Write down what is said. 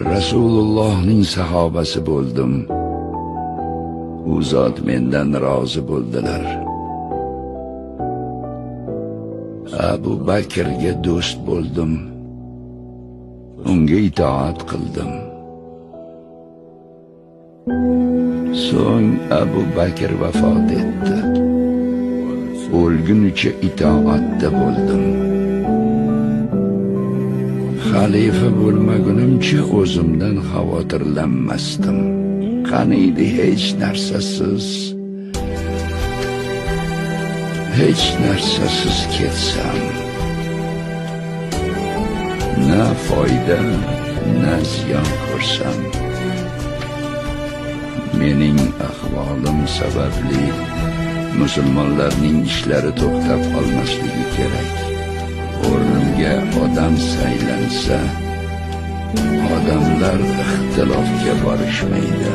Rasulullohning sahobasi bo'ldim. U zot mendan rozi bo'ldilar. Abu Bakrga do'st bo'ldim. Unga itoat qildim. So'ng Abu Bakr vafot etdi. O'lgunicha itoatda bo'ldim. Xalifa bo'lmagunimcha o'zimdan xavotirlanmasdim. Qaniydi hech narsasiz ketsam, na foyda, na ziyon ko'rsam. Mening ahvolim sababli musulmonlarning ishlari to'xtab qolmasligi kerak. O'rniga odam saylansa, odamlar ixtilofga borishmaydi.